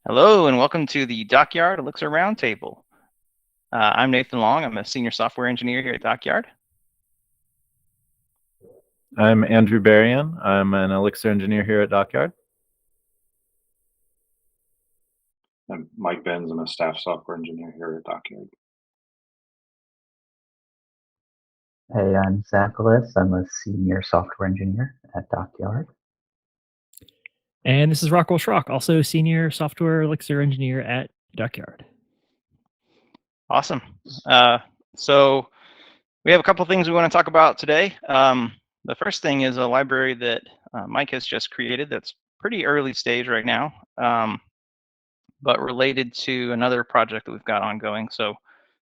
Hello and welcome to the Dockyard Elixir Roundtable. I'm Nathan Long. I'm a senior software engineer here at Dockyard. I'm Andrew Berrien. I'm an Elixir engineer here at Dockyard. I'm Mike Benz. I'm a staff software engineer here at Dockyard. Hey, I'm Zach Liss. I'm a senior software engineer at Dockyard. And this is Rockwell Schrock, also senior software Elixir engineer at Dockyard. Awesome. So we have a couple things we want to talk about today. The first thing is a library that Mike has just created that's pretty early stage right now, but related to another project that we've got ongoing. So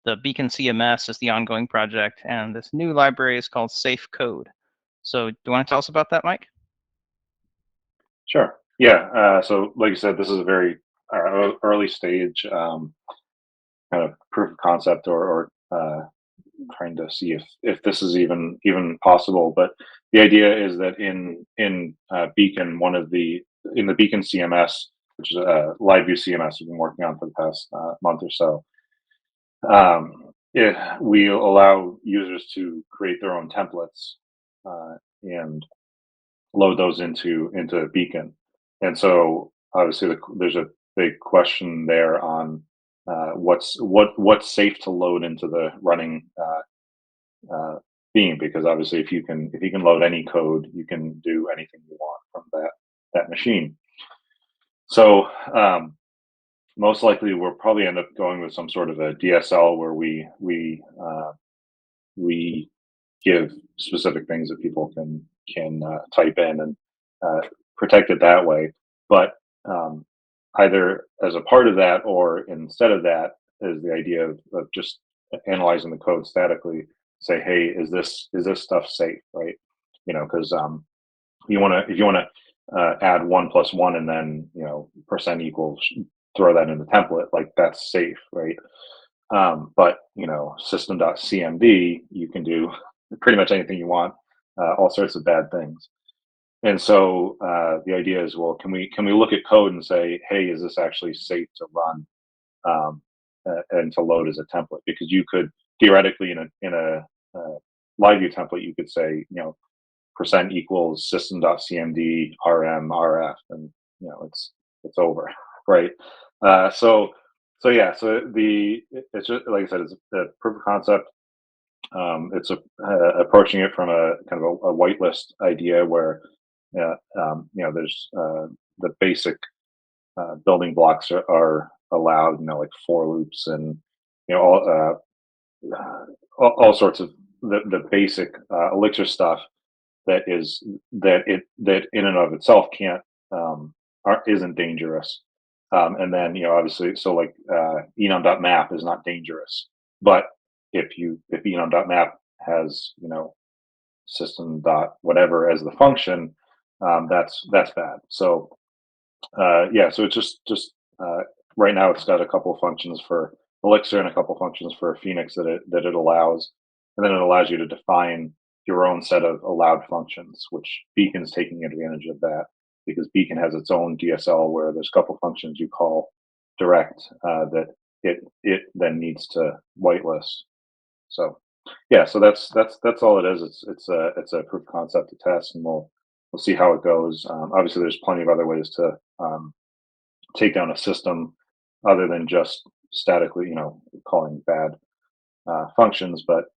the Beacon CMS is the ongoing project, and this new library is called Safe Code. So do you want to tell us about that, Mike? Sure. Yeah. So like you said, this is a very early stage kind of proof of concept or trying to see if this is even possible. But the idea is that in Beacon, in the Beacon CMS, which is a live view CMS we've been working on for the past month or so, we allow users to create their own templates and load those into Beacon. And so obviously there's a big question there on what's safe to load into the running theme, because obviously if you can load any code, you can do anything you want from that machine. So most likely we'll probably end up going with some sort of a DSL where we give specific things that people can type in and protect it that way. But either as a part of that or instead of that is the idea of just analyzing the code statically. Say, hey, is this stuff safe, right? Because if you want to add 1 + 1 and then percent equals, throw that in the template, like that's safe, right? But system.cmd, you can do pretty much anything you want, all sorts of bad things. And so the idea is, well, can we look at code and say, hey, is this actually safe to run and to load as a template? Because you could theoretically in a live view template, you could say, percent equals system.cmd rm rf, and it's over, right? So it's just like I said, it's a proof of concept. It's approaching it from a kind of a whitelist idea where there's the basic building blocks are allowed, like for loops and all sorts of the basic Elixir stuff that in and of itself can't isn't dangerous. And then obviously, so like enum.map is not dangerous, but if enum.map has system dot whatever as the function, that's bad. So so it's just right now it's got a couple of functions for Elixir and a couple of functions for Phoenix that it allows, and then it allows you to define your own set of allowed functions, which Beacon's taking advantage of that, because Beacon has its own DSL where there's a couple of functions you call direct that it then needs to whitelist. So so that's all it is. It's a proof of concept to test, and we'll see how it goes. Obviously, there's plenty of other ways to take down a system other than just statically, calling bad functions, but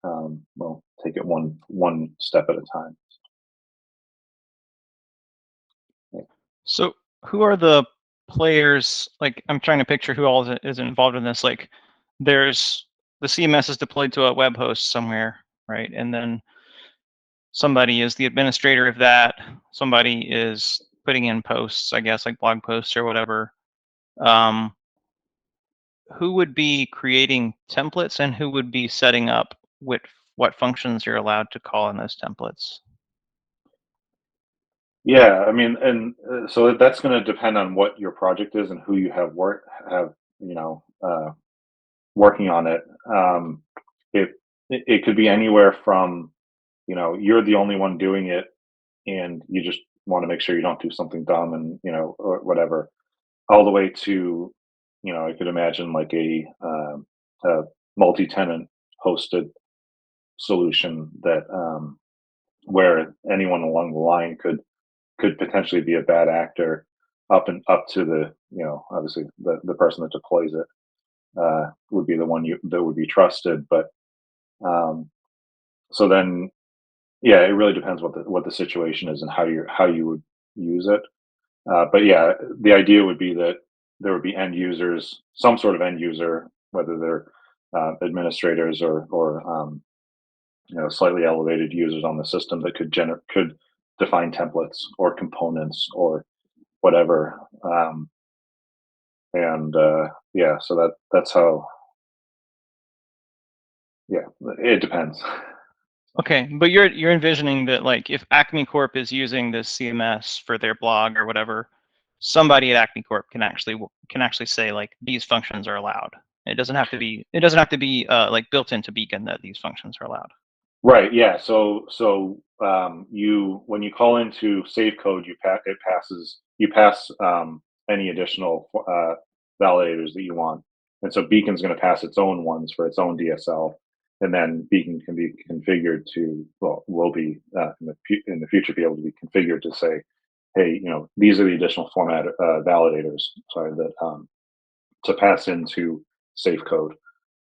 we'll take it one step at a time. So who are the players? Like, I'm trying to picture who all is involved in this. Like, there's the CMS is deployed to a web host somewhere, right? And then somebody is the administrator of that. Somebody is putting in posts, I guess, like blog posts or whatever. Who would be creating templates and who would be setting up what functions you're allowed to call in those templates? Yeah, I mean, and so that's going to depend on what your project is and who you have working on it. It could be anywhere from you're the only one doing it, and you just want to make sure you don't do something dumb and or whatever. all the way to, I could imagine like a multi-tenant hosted solution that where anyone along the line could potentially be a bad actor up to the, obviously the person that deploys it would be the one that would be trusted. But um, so then, yeah, it really depends what the situation is and how you would use it. But yeah, the idea would be that there would be end users, some sort of end user, whether they're administrators or slightly elevated users on the system that could define templates or components or whatever. And yeah, so that's how. Yeah, it depends. Okay, but you're envisioning that, like, if Acme Corp is using this CMS for their blog or whatever, somebody at Acme Corp can actually say, like, these functions are allowed. It doesn't have to be like built into Beacon that these functions are allowed. Right. Yeah. So you when you call into save code, you pass any additional validators that you want, and so Beacon's going to pass its own ones for its own DSL, and then Beacon can be configured to will be in the future be able to be configured to say, hey, these are the additional format validators. Sorry, that to pass into safe code.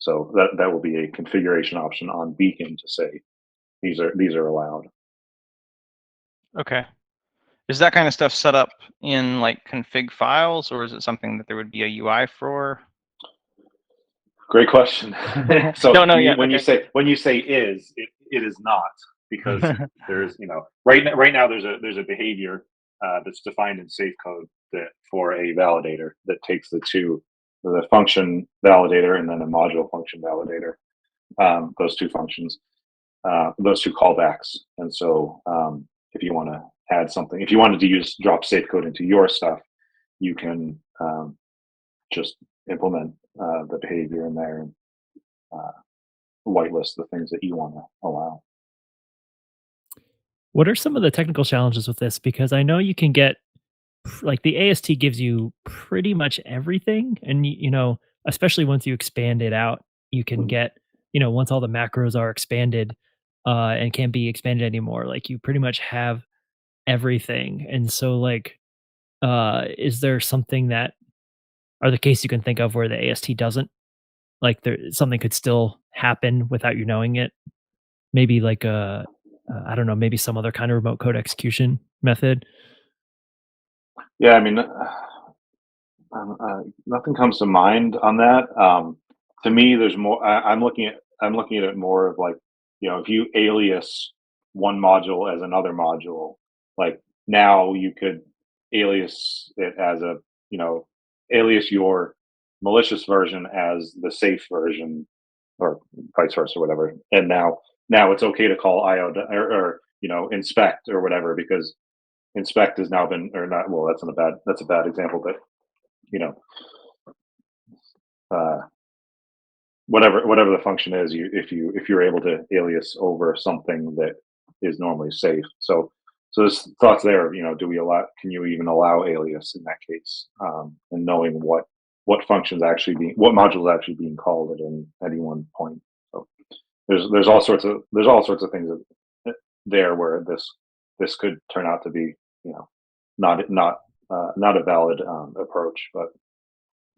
So that will be a configuration option on Beacon to say these are allowed. Okay. Is that kind of stuff set up in like config files, or is it something that there would be a UI for? Great question. So Don't know yet. when Okay. you say it is not, because there's right now there's a behavior that's defined in safe code that for a validator that takes the function validator and then a module function validator, those two functions, those two callbacks. And so if you want to add something, if you wanted to drop safe code into your stuff, you can just implement the behavior in there and whitelist the things that you want to allow. What are some of the technical challenges with this? Because I know you can get like the AST gives you pretty much everything, and especially once you expand it out, you can get once all the macros are expanded and can't be expanded anymore. Like you pretty much have everything, and so like, is there something that are the case you can think of where the AST doesn't? Like there something could still happen without you knowing it. Maybe like I don't know, maybe some other kind of remote code execution method. Yeah, I mean, nothing comes to mind on that. To me, there's more. I'm looking at it more of like, if you alias one module as another module, like now you could alias it as alias your malicious version as the safe version, or vice versa, whatever. And now it's okay to call IO or inspect or whatever, because inspect has now been, or not. Well, that's a bad example, but you know, uh, whatever the function is, if you're able to alias over something that is normally safe. So there's thoughts there. Can you even allow alias in that case? And knowing what functions what modules actually being called at any one point. So there's all sorts of things there where this could turn out to be not a valid approach, but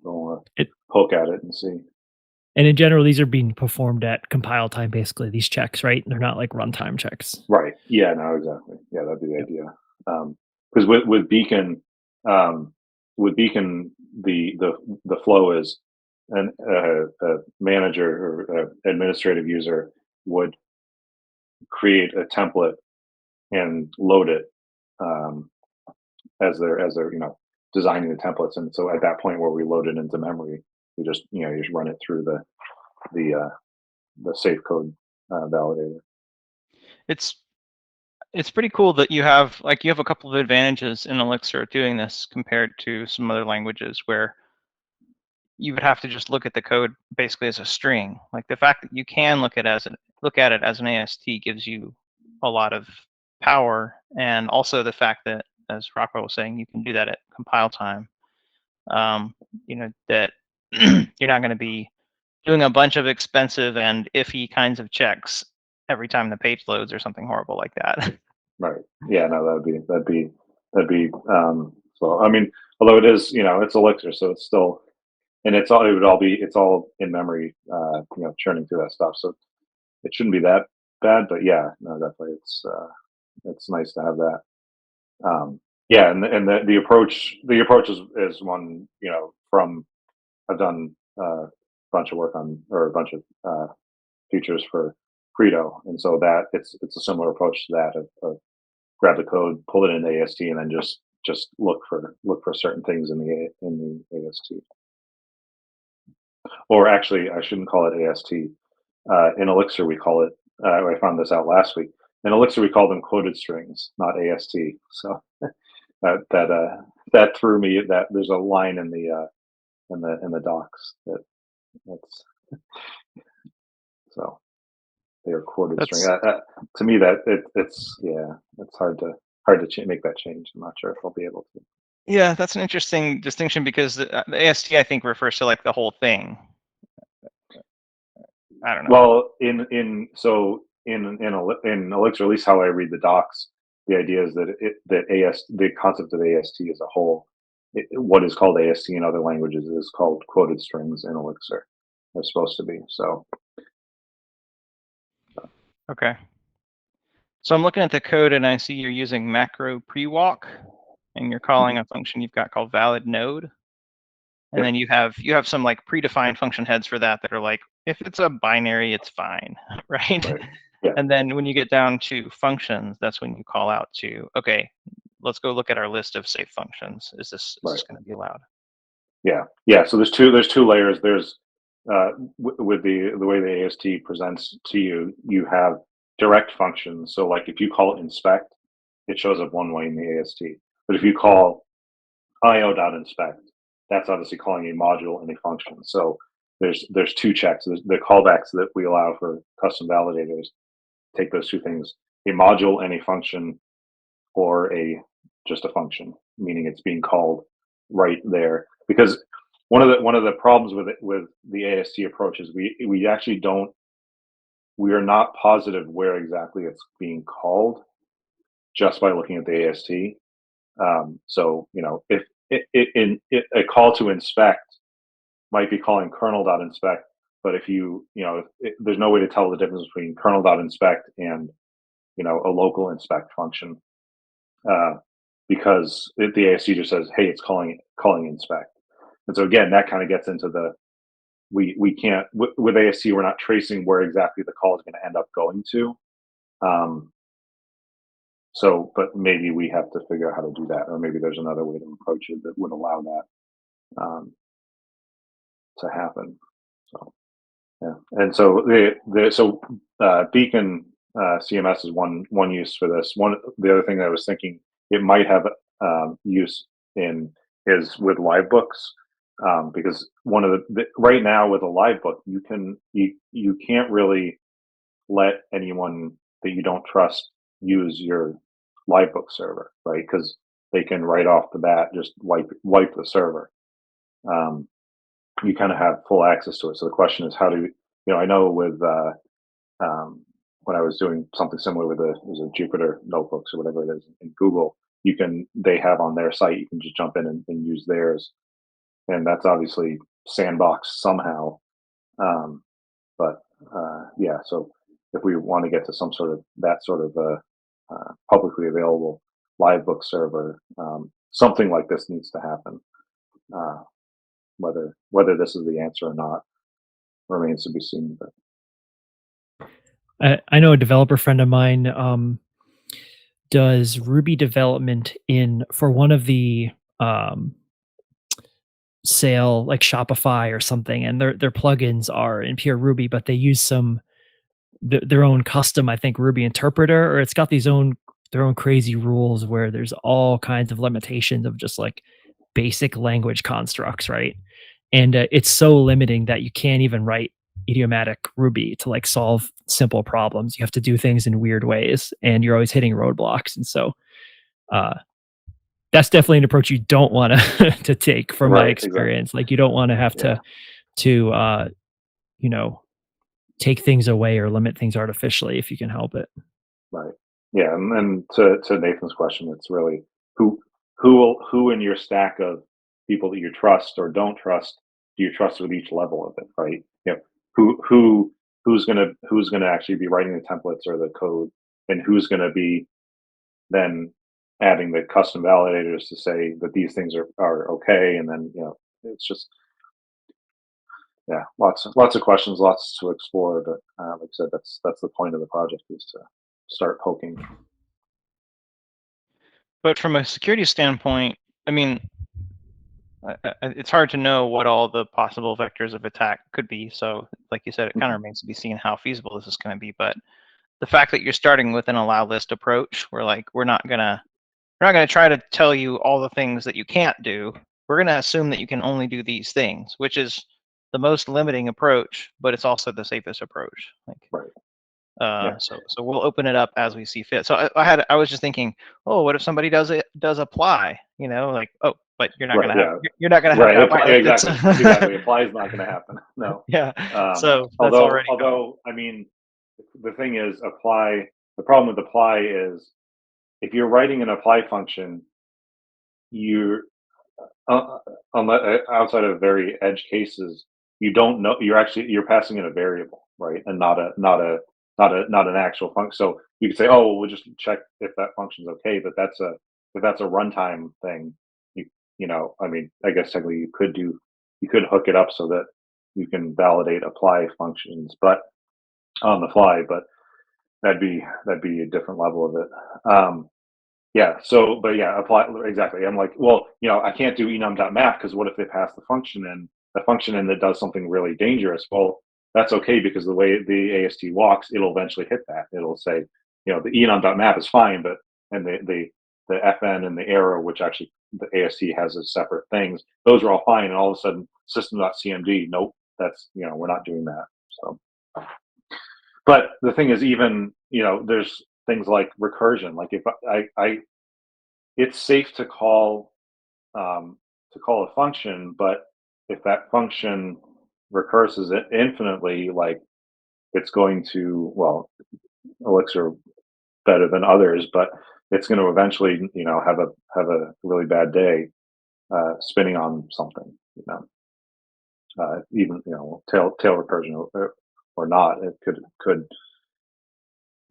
we'll poke at it and see. And in general, these are being performed at compile time, basically, these checks, right? They're not like runtime checks. Right. Yeah, no, exactly. Yeah, that'd be the idea. Because with Beacon, the flow is a manager or administrative user would create a template and load it as they're designing the templates. And so at that point where we load it into memory, we just you just run it through the safe code validator. It's pretty cool that you have a couple of advantages in Elixir doing this compared to some other languages where you would have to just look at the code basically as a string. Like the fact that you can look at it as an AST gives you a lot of power, and also the fact that, as Rockwell was saying, you can do that at compile time. that you're not going to be doing a bunch of expensive and iffy kinds of checks every time the page loads or something horrible like that. Right. Yeah. No, that'd be. So I mean, although it is, it's Elixir, so it's still, and it's all in memory, churning through that stuff. So it shouldn't be that bad. But yeah, no, definitely, it's nice to have that. Yeah, and the approach is one, from I've done a bunch of work on, or a bunch of features for Credo, and so that it's a similar approach to that of grab the code, pull it into AST, and then just look for certain things in the AST. Or actually, I shouldn't call it AST. In Elixir, we call it. I found this out last week. In Elixir, we call them quoted strings, not AST. So that threw me. That there's a line in the docs that's so they are quoted string. To me, it's hard to make that change. I'm not sure if I'll be able to. Yeah, that's an interesting distinction because the AST, I think, refers to like the whole thing. I don't know. Well, in Elixir, at least how I read the docs, the idea is that the concept of AST as a whole, what is called AST in other languages is called quoted strings in Elixir. They're supposed to be so. Okay. So I'm looking at the code and I see you're using macro prewalk, and you're calling a function you've got called valid node. And then you have some like predefined function heads for that are like, if it's a binary, it's fine, right? Yeah. And then when you get down to functions, that's when you call out to, okay, let's go look at our list of safe functions. Is this going to be allowed? Yeah. So there's two layers. There's with the way the AST presents to you, you have direct functions. So like if you call it inspect, it shows up one way in the AST. But if you call io.inspect, that's obviously calling a module and a function. So there's two checks. There's the callbacks that we allow for custom validators. Take those two things: a module and a function, or just a function, meaning it's being called right there. Because one of the problems with the AST approach is we actually we are not positive where exactly it's being called just by looking at the AST. So if a call to inspect might be calling kernel.inspect, but if there's no way to tell the difference between kernel.inspect and a local inspect function, because the AST just says, hey, it's calling inspect. And so again, that kind of gets into we can't with AST, we're not tracing where exactly the call is going to end up going to. So, but maybe we have to figure out how to do that, or maybe there's another way to approach it that would allow that to happen. So, yeah, and so Beacon CMS is one use for this. The other thing that I was thinking it might have use in is with live books, because one of the right now with a live book, you can't really let anyone that you don't trust use your live book server, right? Because they can right off the bat just wipe the server. You kind of have full access to it. So the question is, how do I know with when I was doing something similar with it was a Jupyter notebooks or whatever it is in Google, they have on their site, you can just jump in and use theirs, and that's obviously sandboxed somehow. But yeah, so if we want to get to some sort of that sort of publicly available live book server, something like this needs to happen. Whether this is the answer or not remains to be seen. But I know a developer friend of mine does Ruby development for one of the sale like Shopify or something, and their plugins are in pure Ruby, but they use their own custom, I think, Ruby interpreter, or it's got their own crazy rules where there's all kinds of limitations of just like basic language constructs, right? And it's so limiting that you can't even write idiomatic Ruby to like solve simple problems. You have to do things in weird ways, and you're always hitting roadblocks. And so that's definitely an approach you don't want to take from my Right, exactly. experience. Like you don't want to have Yeah. to you know, take things away or limit things artificially if you can help it. Right. Yeah, and to Nathan's question, it's really who in your stack of people that you trust or don't trust do you trust with each level of it, right? You know, who's gonna actually be writing the templates or the code, and who's gonna be then adding the custom validators to say that these things are okay, and then it's just yeah, lots of questions, lots to explore. But like I said, that's the point of the project, is to start poking. But from a security standpoint, I mean, it's hard to know what all the possible vectors of attack could be. So, like you said, it kind of remains to be seen how feasible this is going to be. But the fact that you're starting with an allow list approach, where like we're not gonna try to tell you all the things that you can't do. We're gonna assume that you can only do these things, which is the most limiting approach, but it's also the safest approach. Like, Right. Yeah. so we'll open it up as we see fit. So I was just thinking, oh, what if somebody does apply? You know, like, oh, but you're not Right, gonna have yeah. you're not gonna have Right. that whitelist. Exactly. Exactly. Apply is not going to happen. No. Yeah. So that's although already gone. although I mean, the thing is, apply. The problem with apply is if you're writing an apply function, you're outside of very edge cases, you don't know you're passing in a variable, right, and not an actual function. So you could say, oh, well, we'll just check if that function's okay, but if that's a runtime thing, I mean, I guess technically you could hook it up so that you can validate apply functions, but on the fly, but that'd be a different level of it. Yeah. So, but yeah, apply exactly. I'm like, well, I can't do enum.map because what if they pass the function in that does something really dangerous? Well, that's okay because the way the AST walks, it'll eventually hit that. It'll say, the enum.map is fine, but and the FN and the arrow, which actually the AST has as separate things, those are all fine. And all of a sudden, system.cmd, nope, that's we're not doing that. So, but the thing is, even there's things like recursion. Like if it's safe to call a function, but if that function recurses it infinitely, like it's going to, well, Elixir better than others, but it's going to eventually have a really bad day spinning on something. Even tail recursion or not, it could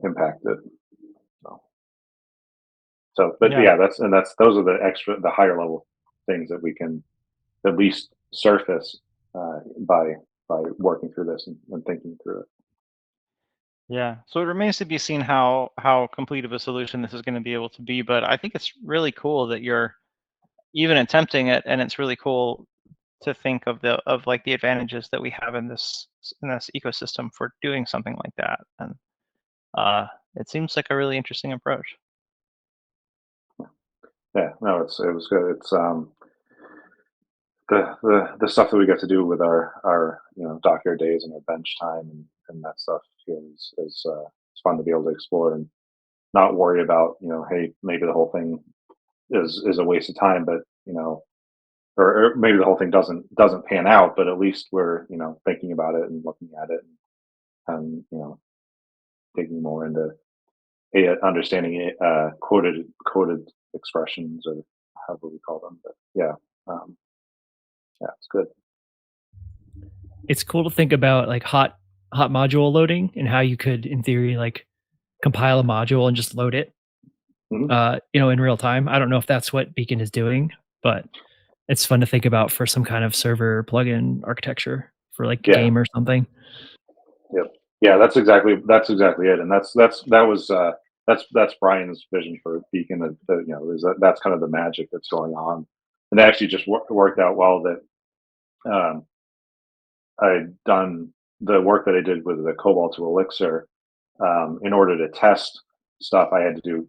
impact it. So, but Yeah. those are the higher level things that we can at least surface by working through this and thinking through it. Yeah. So it remains to be seen how complete of a solution this is going to be able to be. But I think it's really cool that you're even attempting it, and it's really cool to think of like the advantages that we have in this ecosystem for doing something like that. And it seems like a really interesting approach. Yeah, no, it was good. It's the stuff that we get to do with our Docker days and our bench time and that stuff is it's fun to be able to explore and not worry about hey, maybe the whole thing is a waste of time, but or maybe the whole thing doesn't pan out, but at least we're thinking about it and looking at it and digging more into understanding quoted expressions or however we call them. But yeah, it's good. It's cool to think about like hot module loading and how you could, in theory, like compile a module and just load it, Mhm. in real time. I don't know if that's what Beacon is doing, but it's fun to think about for some kind of server plugin architecture for like a Yeah. game or something. Yep. Yeah, that's exactly it, and that's Brian's vision for Beacon. That's kind of the magic that's going on, and it actually just worked out well that I'd done the work that I did with the Cobalt to Elixir. In order to test stuff, I had to do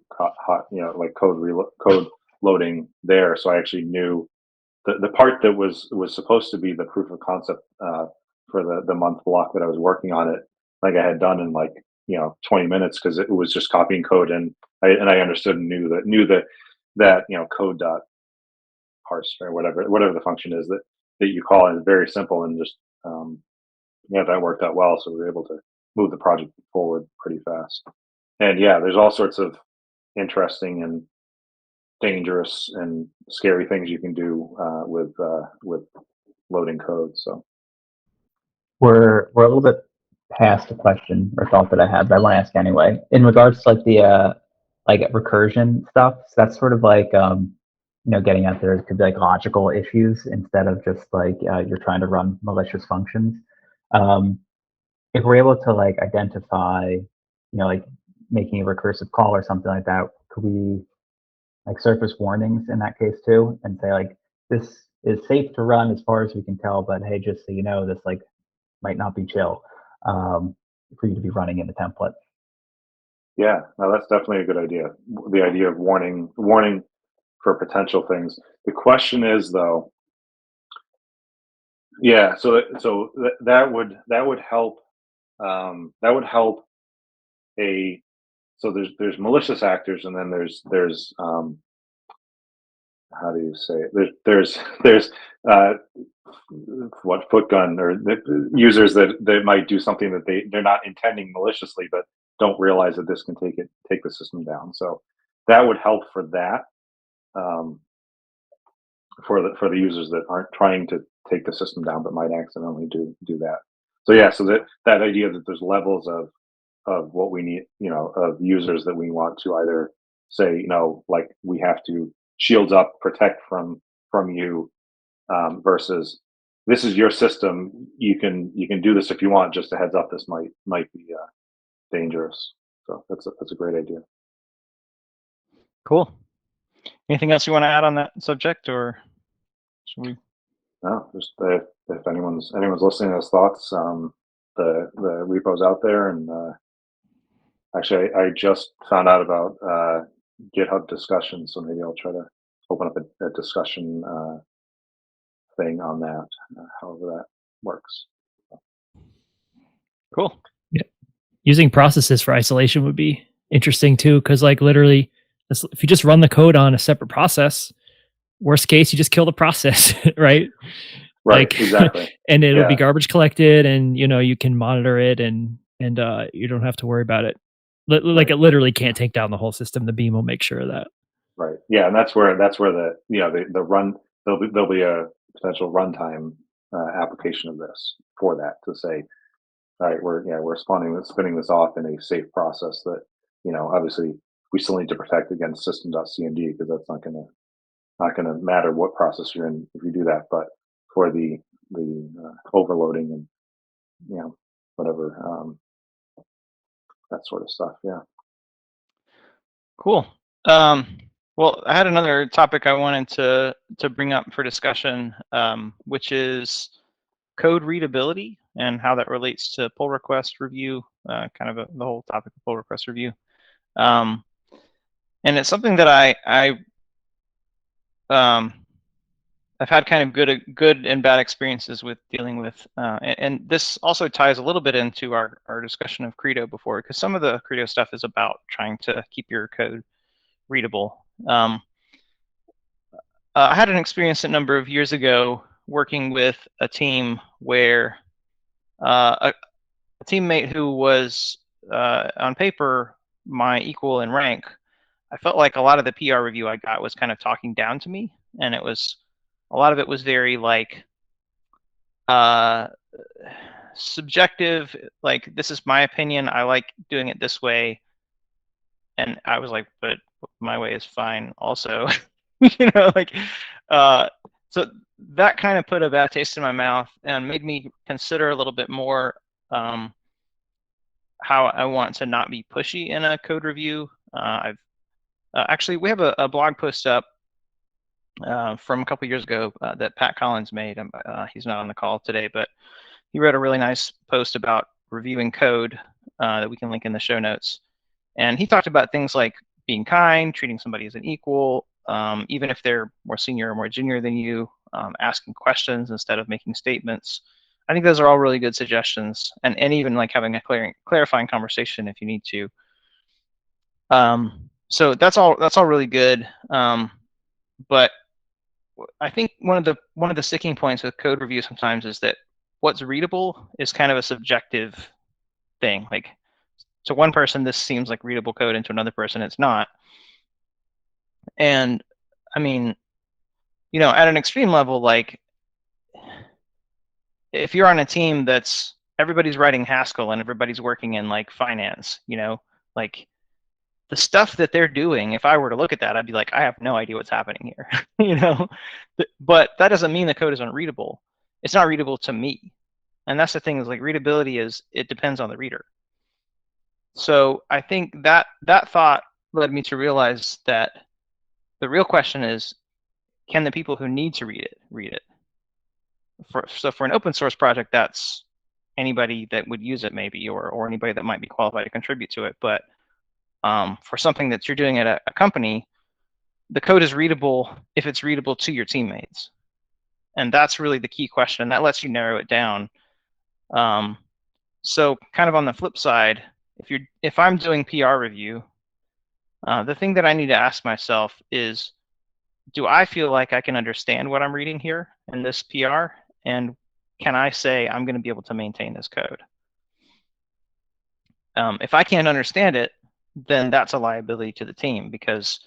like code loading there. So I actually knew the part that was supposed to be the proof of concept for the month block that I was working on it. Like I had done in like 20 minutes because it was just copying code, and I understood and knew that code dot parse or whatever the function is that you call, and it's very simple, and just that worked out well. So we were able to move the project forward pretty fast. And yeah, there's all sorts of interesting and dangerous and scary things you can do with loading code. So We're a little bit past the question or thought that I had, but I want to ask anyway. In regards to like the like recursion stuff, so that's sort of like getting at there could be like logical issues instead of just like you're trying to run malicious functions. If we're able to like identify, like making a recursive call or something like that, could we like surface warnings in that case too, and say like this is safe to run as far as we can tell, but hey, just so you know, this like might not be chill for you to be running in the template. yeah, no, that's definitely a good idea. The idea of warning for potential things. The question is though, yeah, so that would help. That would help so there's malicious actors, and then there's how do you say it? There's what foot gun, or the users that might do something that they're not intending maliciously, but don't realize that this can take the system down. So that would help for that, for the users that aren't trying to take the system down but might accidentally do that. So yeah, so that idea that there's levels of what we need, of users that we want to either say, like we have to shields up, protect from you, versus this is your system. You can do this if you want. Just a heads up, this might be dangerous. So that's a great idea. Cool. Anything else you want to add on that subject, or should we? No, just if anyone's listening to his thoughts, the repo's out there, and actually I just found out about GitHub discussions, so maybe I'll try to open up a discussion thing on that, however that works. Cool. Yeah. Using processes for isolation would be interesting too, because like literally, if you just run the code on a separate process, worst case, you just kill the process, right? Right, Like, exactly. And it'll be Yeah. garbage collected, and you can monitor it, and you don't have to worry about it. Like Right. it literally can't take down the whole system. The beam will make sure of that. Right. Yeah, and that's where the run, there'll be a potential runtime application of this for that, to say, all right, we're spinning this off in a safe process that, obviously we still need to protect against system.cmd, because that's not gonna matter what process you're in if you do that, but for the overloading and whatever, that sort of stuff. Yeah. Cool. Well, I had another topic I wanted to bring up for discussion, which is code readability and how that relates to pull request review, kind of the whole topic of pull request review. And it's something that I've had kind of good and bad experiences with dealing with, and this also ties a little bit into our discussion of Credo before, because some of the Credo stuff is about trying to keep your code readable. I had an experience a number of years ago working with a team where a teammate who was on paper my equal in rank, I felt like a lot of the PR review I got was kind of talking down to me, and a lot of it was very like subjective, like, this is my opinion, I like doing it this way. And I was like, but my way is fine also. So that kind of put a bad taste in my mouth and made me consider a little bit more how I want to not be pushy in a code review. Actually, we have a blog post up from a couple years ago that Pat Collins made. He's not on the call today, but he wrote a really nice post about reviewing code that we can link in the show notes. And he talked about things like being kind, treating somebody as an equal, even if they're more senior or more junior than you, asking questions instead of making statements. I think those are all really good suggestions, and even like having a clarifying conversation if you need to. So that's all really good. But I think one of the sticking points with code review sometimes is that what's readable is kind of a subjective thing. Like, to one person, this seems like readable code, and to another person, it's not. And I mean, at an extreme level, like, if you're on a team that's everybody's writing Haskell and everybody's working in like finance, like the stuff that they're doing, if I were to look at that, I'd be like, I have no idea what's happening here, But that doesn't mean the code is unreadable. It's not readable to me. And that's the thing, is like readability it depends on the reader. So I think that thought led me to realize that the real question is, can the people who need to read it? So for an open source project, that's anybody that would use it, maybe, or anybody that might be qualified to contribute to it. But for something that you're doing at a company, the code is readable if it's readable to your teammates. And that's really the key question. That lets you narrow it down. So kind of on the flip side, if I'm doing PR review, the thing that I need to ask myself is, do I feel like I can understand what I'm reading here in this PR? And can I say I'm going to be able to maintain this code? If I can't understand it, then that's a liability to the team, because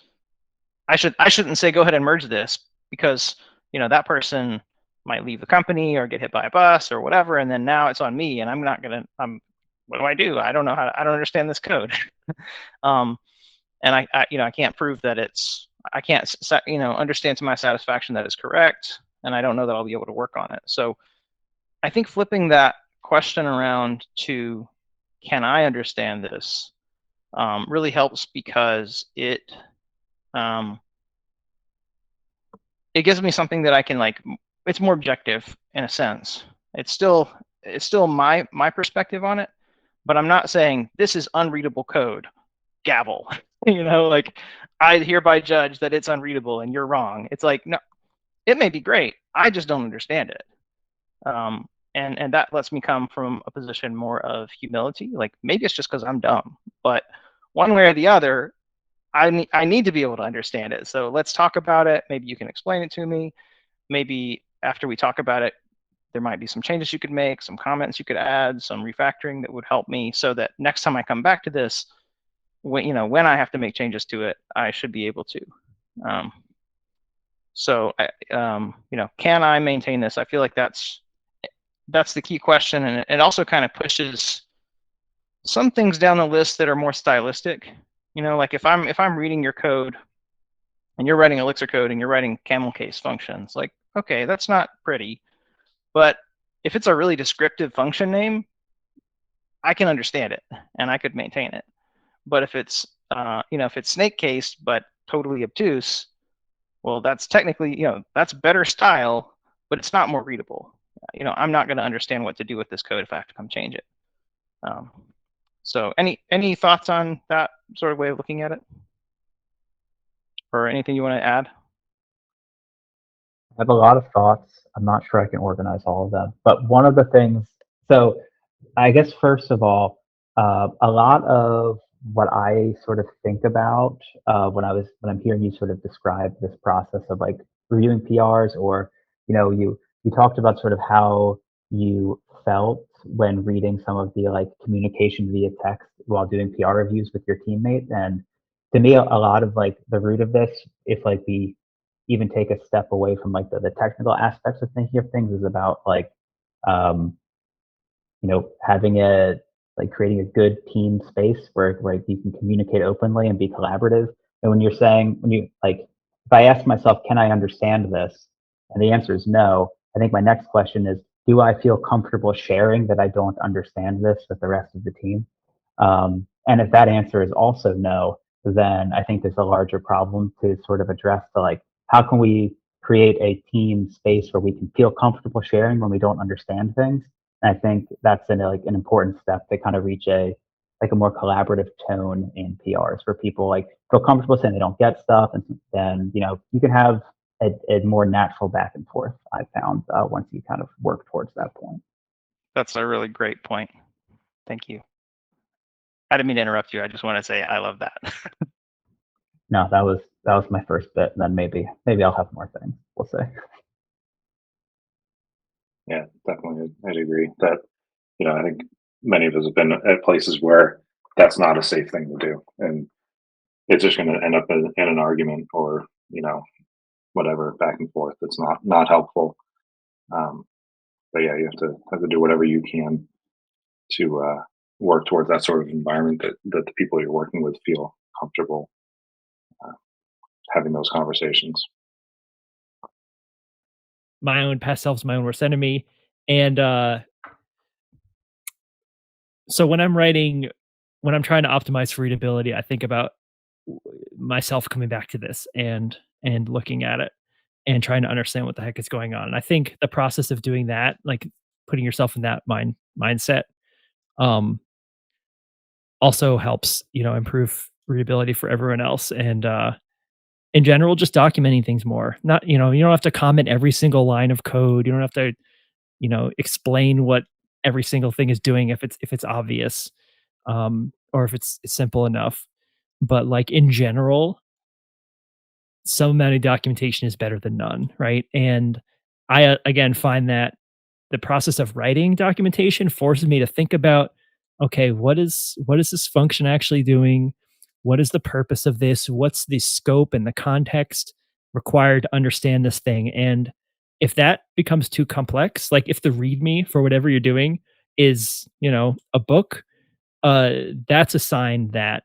I shouldn't say go ahead and merge this, because that person might leave the company or get hit by a bus or whatever, and then now it's on me, and what do? I don't know I don't understand this code. And I can't prove that I can't understand to my satisfaction that it's correct, and I don't know that I'll be able to work on it. So I think flipping that question around to, can I understand this, really helps, because it gives me something that I can, like, it's more objective in a sense. It's still my perspective on it, but I'm not saying this is unreadable code, gavel. Like, I hereby judge that it's unreadable and you're wrong. It's like, no, it may be great, I just don't understand it. And that lets me come from a position more of humility. Like, maybe it's just because I'm dumb, but one way or the other, I need to be able to understand it. So let's talk about it. Maybe you can explain it to me. Maybe after we talk about it, there might be some changes you could make, some comments you could add, some refactoring that would help me, so that next time I come back to this, when I have to make changes to it, I should be able to. So can I maintain this? I feel like that's the key question, and it also kind of pushes some things down the list that are more stylistic. Like, if I'm reading your code and you're writing Elixir code and you're writing camel case functions, like, okay, that's not pretty, but if it's a really descriptive function name, I can understand it and I could maintain it. But if it's if it's snake case but totally obtuse, well, that's technically, that's better style, but it's not more readable. I'm not going to understand what to do with this code if I have to come change it. So any thoughts on that sort of way of looking at it, or anything you want to add? I have a lot of thoughts. I'm not sure I can organize all of them, but one of the things, so I guess first of all, a lot of what I sort of think about when I'm hearing you sort of describe this process of like reviewing PRs, or you talked about sort of how you felt when reading some of the like communication via text while doing PR reviews with your teammate. And to me, a lot of like the root of this, if like we even take a step away from like the technical aspects of thinking of things, is about like um, having creating a good team space where you can communicate openly and be collaborative. And when you if I ask myself, can I understand this? And the answer is no. I think my next question is, do I feel comfortable sharing that I don't understand this with the rest of the team? And if that answer is also no, then I think there's a larger problem to sort of address, the like, how can we create a team space where we can feel comfortable sharing when we don't understand things? And I think that's an important step to kind of reach a more collaborative tone in PRs, where people like feel comfortable saying they don't get stuff, and then you can have a more natural back and forth, I found, once you kind of work towards that point. That's a really great point. Thank you. I didn't mean to interrupt you. I just want to say I love that. No, that was my first bit, and then maybe I'll have more things. We'll see. Yeah, definitely. I'd agree that, I think many of us have been at places where that's not a safe thing to do. And it's just going to end up in an argument or, whatever, back and forth. It's not helpful. But yeah, you have to do whatever you can to work towards that sort of environment that the people you're working with feel comfortable having those conversations. My own past self's my own worst enemy. And so when I'm trying to optimize for readability, I think about myself coming back to this and looking at it and trying to understand what the heck is going on. And I think the process of doing that, like putting yourself in that mindset, also helps, improve readability for everyone else. And in general, just documenting things more. Not, you don't have to comment every single line of code. You don't have to, explain what every single thing is doing if it's obvious, or if it's simple enough. But like in general, some amount of documentation is better than none, right? And I again find that the process of writing documentation forces me to think about, okay, what is this function actually doing? What is the purpose of this? What's the scope and the context required to understand this thing? And if that becomes too complex, like if the README for whatever you're doing is, a book, that's a sign that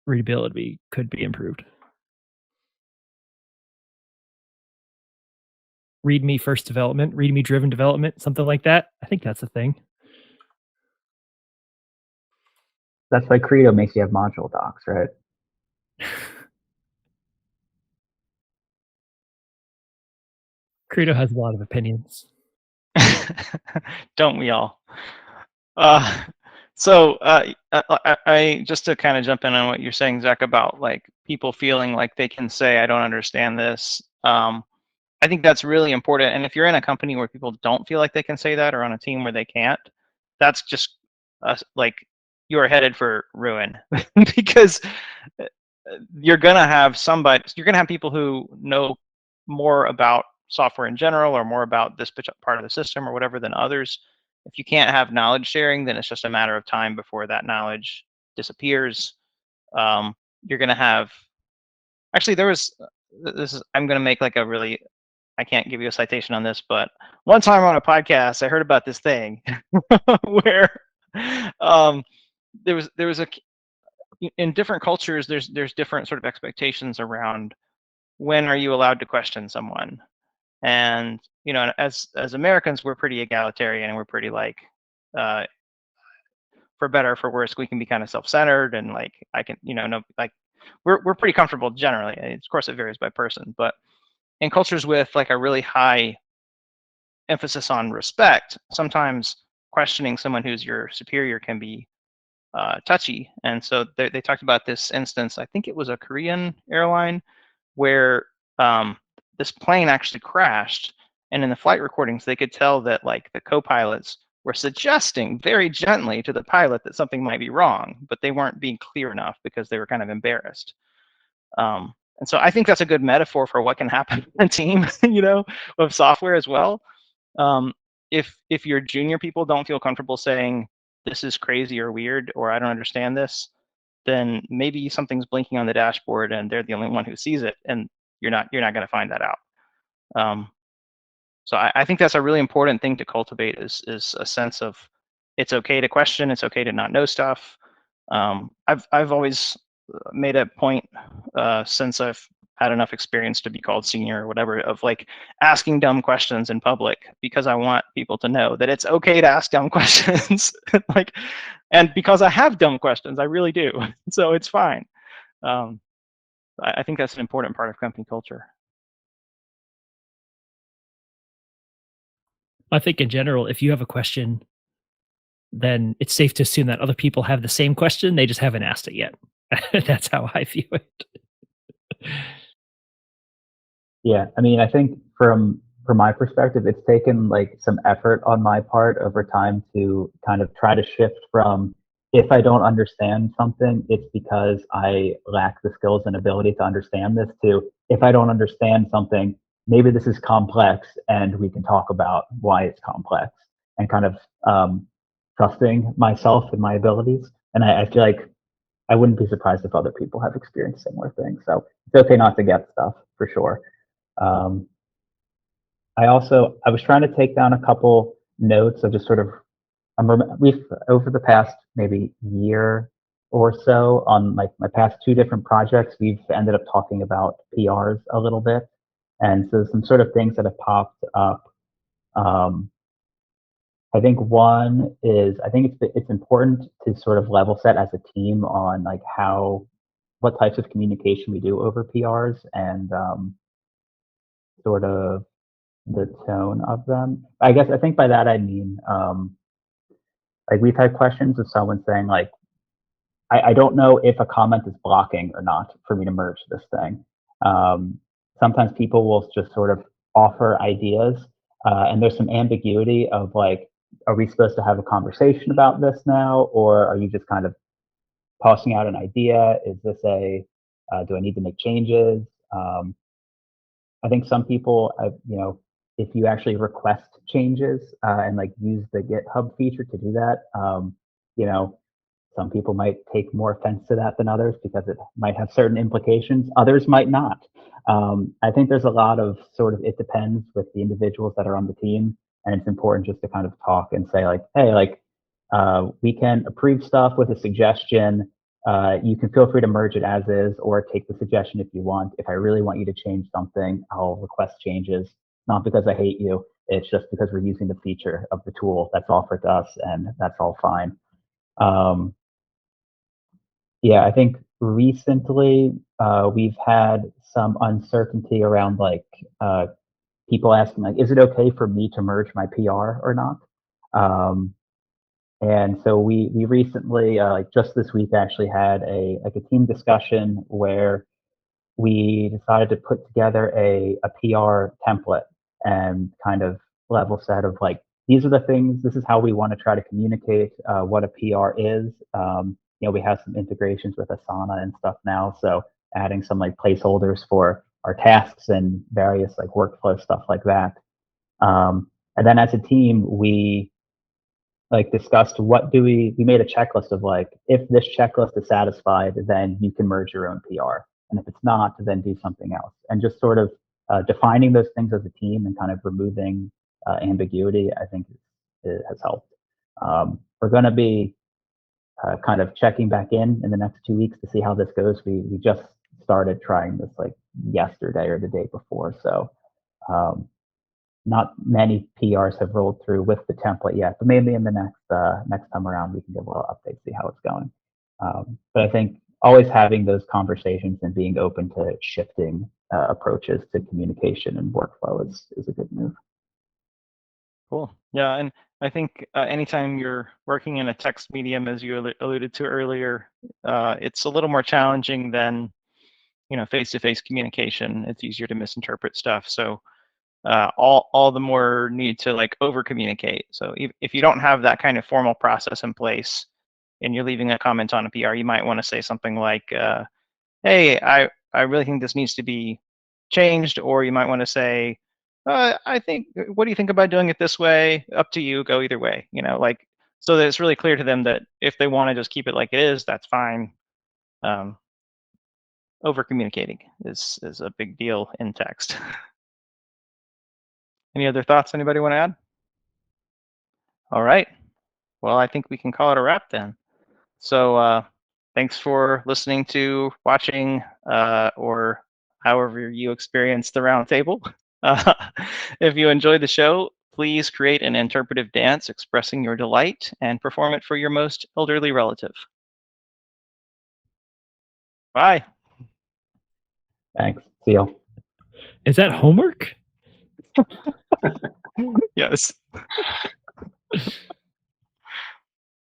readability could be improved. README first development, README driven development, something like that. I think that's a thing. That's why Credo makes you have module docs, right? Credo has a lot of opinions. Don't we all? I just to kind of jump in on what you're saying, Zach, about like people feeling like they can say, I don't understand this. I think that's really important. And if you're in a company where people don't feel like they can say that, or on a team where they can't, that's just like you are headed for ruin because you're going to have people who know more about software in general or more about this part of the system or whatever than others. If you can't have knowledge sharing, then it's just a matter of time before that knowledge disappears. You're going to have, actually I'm going to make like a really, I can't give you a citation on this, but one time on a podcast, I heard about this thing where there was in different cultures, there's different sort of expectations around when are you allowed to question someone. And as Americans, we're pretty egalitarian, and we're pretty like, for better or for worse, we can be kind of self-centered, and like I can, no, like we're pretty comfortable generally. Of course, it varies by person, but in cultures with like a really high emphasis on respect, sometimes questioning someone who's your superior can be touchy. And so they talked about this instance. I think it was a Korean airline where this plane actually crashed, and in the flight recordings they could tell that like the co-pilots were suggesting very gently to the pilot that something might be wrong, but they weren't being clear enough because they were kind of embarrassed. And so I think that's a good metaphor for what can happen in a team, of software as well. If your junior people don't feel comfortable saying this is crazy or weird, or I don't understand this, then maybe something's blinking on the dashboard and they're the only one who sees it, and you're not going to find that out. So I think that's a really important thing to cultivate is a sense of it's okay to question, it's okay to not know stuff. I've always made a point since I've had enough experience to be called senior or whatever, of like asking dumb questions in public, because I want people to know that it's okay to ask dumb questions. And because I have dumb questions, I really do. So it's fine. I think that's an important part of company culture. I think in general, if you have a question, then it's safe to assume that other people have the same question. They just haven't asked it yet. That's how I view it. Yeah, I mean, I think from my perspective, it's taken like some effort on my part over time to kind of try to shift from if I don't understand something, it's because I lack the skills and ability to understand this, to if I don't understand something, maybe this is complex and we can talk about why it's complex, and kind of trusting myself and my abilities. And I feel like I wouldn't be surprised if other people have experienced similar things. So it's okay not to get stuff, for sure. I was trying to take down a couple notes of just sort of, we've over the past maybe year or so on like my past 2 different projects, we've ended up talking about PRs a little bit. And so some sort of things that have popped up. I think one is, I think it's important to sort of level set as a team on like what types of communication we do over PRs, and sort of the tone of them. I think by that I mean, like we've had questions of someone saying like, I don't know if a comment is blocking or not for me to merge this thing. Sometimes people will just sort of offer ideas, and there's some ambiguity of like, are we supposed to have a conversation about this now, or are you just kind of tossing out an idea? Is this do I need to make changes? I think some people, if you actually request changes and like use the GitHub feature to do that, some people might take more offense to that than others because it might have certain implications. Others might not. I think there's a lot of sort of, it depends with the individuals that are on the team, and it's important just to kind of talk and say like, hey, like we can approve stuff with a suggestion. You can feel free to merge it as is or take the suggestion if you want. If I really want you to change something, I'll request changes, not because I hate you. It's just because we're using the feature of the tool that's offered to us, and that's all fine. Yeah, I think recently we've had some uncertainty around like people asking like, is it okay for me to merge my PR or not? And so we recently, like just this week, actually had a team discussion where we decided to put together a PR template and kind of level set of like, these are the things, this is how we want to try to communicate what a PR is. We have some integrations with Asana and stuff now, so adding some like placeholders for our tasks and various like workflow stuff like that. And then as a team, we like discussed we made a checklist of like, if this checklist is satisfied, then you can merge your own PR. And if it's not, then do something else. And just sort of defining those things as a team and kind of removing ambiguity, I think it has helped. We're going to be kind of checking back in the next 2 weeks to see how this goes. We just started trying this like yesterday or the day before. So not many PRs have rolled through with the template yet, but maybe in the next time around we can give a little update, see how it's going. But I think always having those conversations and being open to shifting approaches to communication and workflow is a good move. Cool. Yeah, and I think anytime you're working in a text medium, as you alluded to earlier, it's a little more challenging than face-to-face communication. It's easier to misinterpret stuff. So all the more need to like over communicate. So if you don't have that kind of formal process in place and you're leaving a comment on a PR, you might want to say something like, hey, I really think this needs to be changed. Or you might want to say, what do you think about doing it this way? Up to you, go either way, like, so that it's really clear to them that if they want to just keep it like it is, that's fine. Over communicating is a big deal in text. Any other thoughts anybody want to add? All right. Well, I think we can call it a wrap then. So thanks for listening to, watching, or however you experience the roundtable. If you enjoyed the show, please create an interpretive dance expressing your delight and perform it for your most elderly relative. Bye. Thanks. See you. Is that homework? Yes.